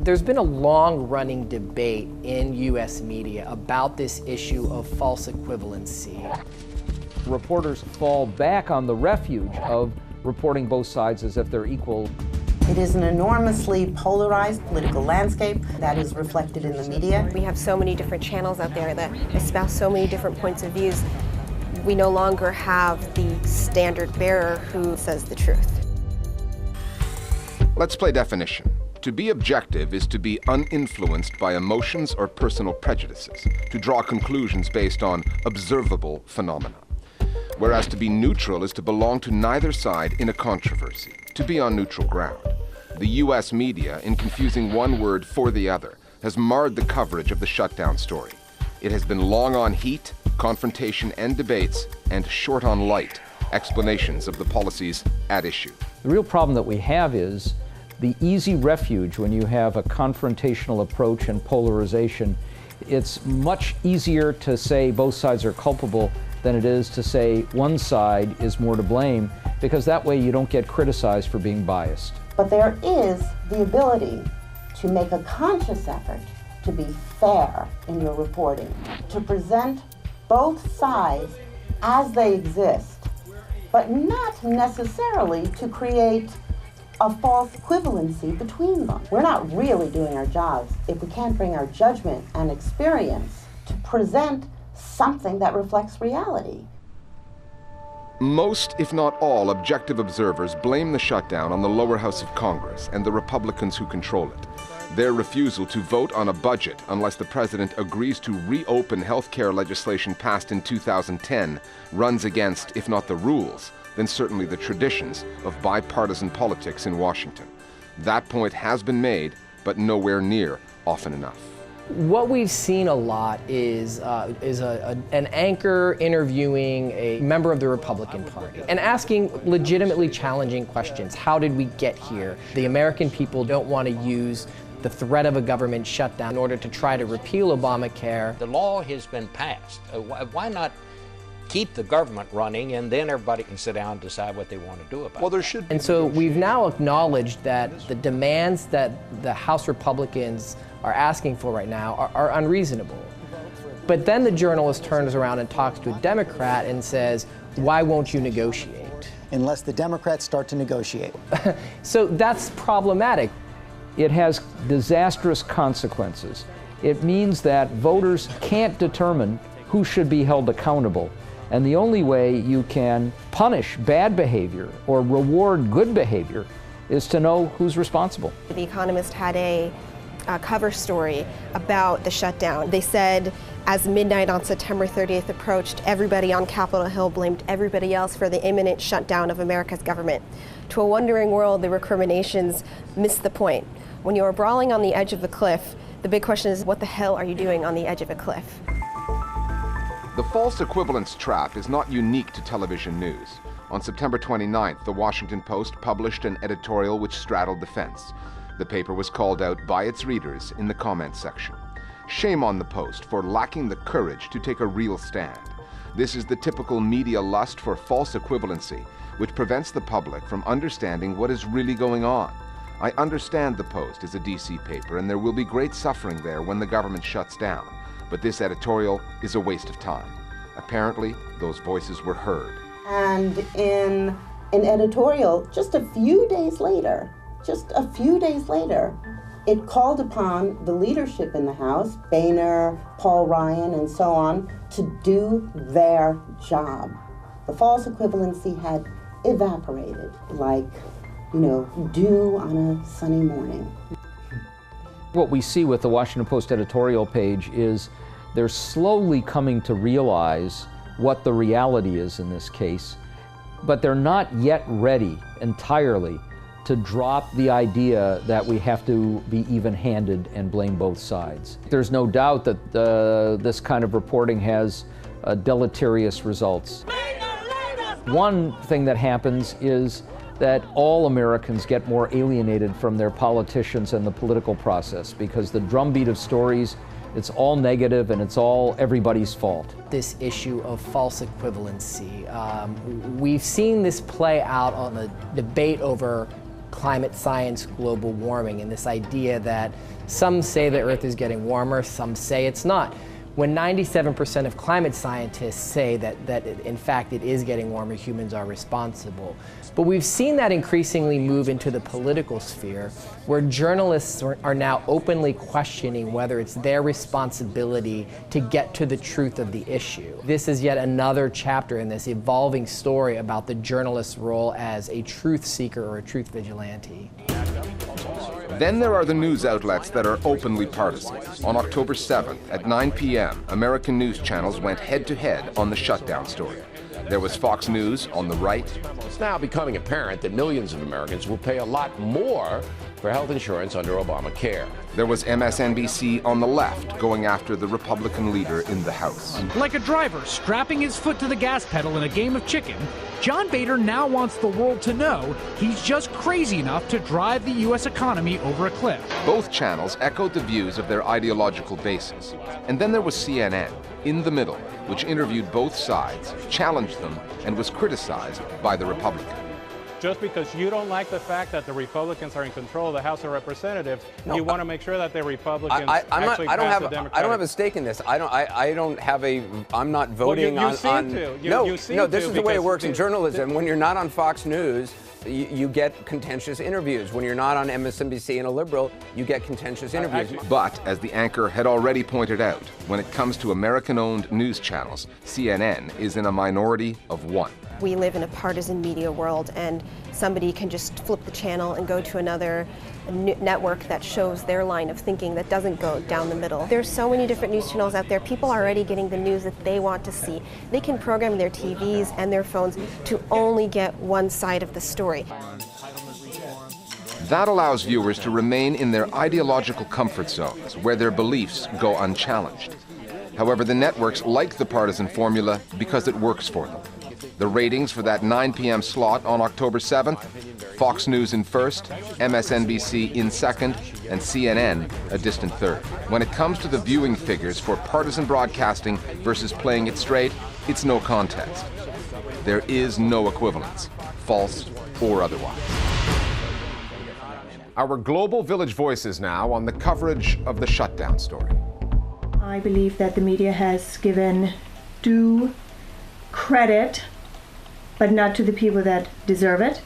There's been a long-running debate in U.S. media about this issue of false equivalency. Reporters fall back on the refuge of reporting both sides as if they're equal. It is an enormously polarized political landscape that is reflected in the media. We have so many different channels out there that espouse so many different points of views. We no longer have the standard bearer who says the truth. Let's play definition. To be objective is to be uninfluenced by emotions or personal prejudices, to draw conclusions based on observable phenomena. Whereas to be neutral is to belong to neither side in a controversy, to be on neutral ground. The U.S. media, in confusing one word for the other, has marred the coverage of the shutdown story. It has been long on heat, confrontation and debates, and short on light, explanations of the policies at issue. The real problem that we have is the easy refuge when you have a confrontational approach and polarization. It's much easier to say both sides are culpable than it is to say one side is more to blame, because that way you don't get criticized for being biased. But there is the ability to make a conscious effort to be fair in your reporting, to present both sides as they exist, but not necessarily to create a false equivalency between them. We're not really doing our jobs if we can't bring our judgment and experience to present something that reflects reality. Most, if not all, objective observers blame the shutdown on the lower house of Congress and the Republicans who control it. Their refusal to vote on a budget unless the president agrees to reopen health care legislation passed in 2010 runs against, if not the rules, then certainly the traditions of bipartisan politics in Washington. That point has been made, but nowhere near often enough. What we've seen a lot is an anchor interviewing a member of the Republican Party and asking legitimately challenging questions. How did we get here? The American people don't want to use the threat of a government shutdown in order to try to repeal Obamacare. The law has been passed. Why not keep the government running, and then everybody can sit down and decide what they want to do about it? Well, there should be. And so we've now acknowledged that the demands that the House Republicans are asking for right now are unreasonable. But then the journalist turns around and talks to a Democrat and says, why won't you negotiate? Unless the Democrats start to negotiate. So that's problematic. It has disastrous consequences. It means that voters can't determine who should be held accountable. And the only way you can punish bad behavior or reward good behavior is to know who's responsible. The Economist had a cover story about the shutdown. They said as midnight on September 30th approached, everybody on Capitol Hill blamed everybody else for the imminent shutdown of America's government. To a wondering world, the recriminations missed the point. When you are brawling on the edge of the cliff, the big question is, what the hell are you doing on the edge of a cliff? The false equivalence trap is not unique to television news. On September 29th, the Washington Post published an editorial which straddled the fence. The paper was called out by its readers in the comments section. Shame on the Post for lacking the courage to take a real stand. This is the typical media lust for false equivalency, which prevents the public from understanding what is really going on. I understand the Post is a DC paper, and there will be great suffering there when the government shuts down. But this editorial is a waste of time. Apparently, those voices were heard. And in an editorial, just a few days later, it called upon the leadership in the House, Boehner, Paul Ryan, and so on, to do their job. The false equivalency had evaporated like, dew on a sunny morning. What we see with the Washington Post editorial page is they're slowly coming to realize what the reality is in this case, but they're not yet ready entirely to drop the idea that we have to be even-handed and blame both sides. There's no doubt that this kind of reporting has deleterious results. One thing that happens is that all Americans get more alienated from their politicians and the political process, because the drumbeat of stories, it's all negative and it's all everybody's fault. This issue of false equivalency, we've seen this play out on the debate over climate science, global warming, and this idea that some say the Earth is getting warmer, some say it's not. When 97% of climate scientists say that in fact it is getting warmer, humans are responsible. But we've seen that increasingly move into the political sphere, where journalists are now openly questioning whether it's their responsibility to get to the truth of the issue. This is yet another chapter in this evolving story about the journalist's role as a truth seeker or a truth vigilante. Then there are the news outlets that are openly partisan. On October 7th at 9 p.m., American news channels went head-to-head on the shutdown story. There was Fox News on the right. It's now becoming apparent that millions of Americans will pay a lot more for health insurance under Obamacare. There was MSNBC on the left, going after the Republican leader in the House. Like a driver strapping his foot to the gas pedal in a game of chicken, John Boehner now wants the world to know he's just crazy enough to drive the U.S. economy over a cliff. Both channels echoed the views of their ideological bases. And then there was CNN, in the middle, which interviewed both sides, challenged them, and was criticized by the Republicans. Just because you don't like the fact that the Republicans are in control of the House of Representatives, you want to make sure that the Republicans I don't have a stake in this. I'm not voting you seem to. No, this is the way it works in journalism. When you're not on Fox News, you get contentious interviews. When you're not on MSNBC and a liberal, you get contentious interviews. But, as the anchor had already pointed out, when it comes to American-owned news channels, CNN is in a minority of one. We live in a partisan media world, and somebody can just flip the channel and go to another network that shows their line of thinking that doesn't go down the middle. There's so many different news channels out there. People are already getting the news that they want to see. They can program their TVs and their phones to only get one side of the story. That allows viewers to remain in their ideological comfort zones, where their beliefs go unchallenged. However, the networks like the partisan formula because it works for them. The ratings for that 9 p.m. slot on October 7th, Fox News in first, MSNBC in second, and CNN a distant third. When it comes to the viewing figures for partisan broadcasting versus playing it straight, it's no contest. There is no equivalence, false or otherwise. Our Global Village Voices now on the coverage of the shutdown story. I believe that the media has given due credit, but not to the people that deserve it.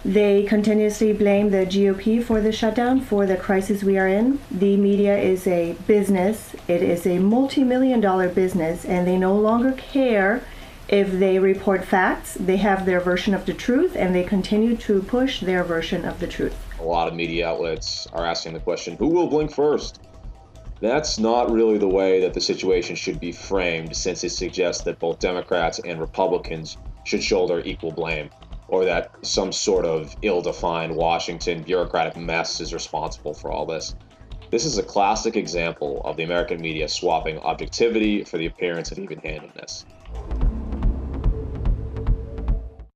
They continuously blame the GOP for the shutdown, for the crisis we are in. The media is a business. It is a multi-million-dollar business, and they no longer care if they report facts. They have their version of the truth, and they continue to push their version of the truth. A lot of media outlets are asking the question, who will blink first? That's not really the way that the situation should be framed, since it suggests that both Democrats and Republicans should shoulder equal blame, or that some sort of ill-defined Washington bureaucratic mess is responsible for all this. This is a classic example of the American media swapping objectivity for the appearance of even-handedness.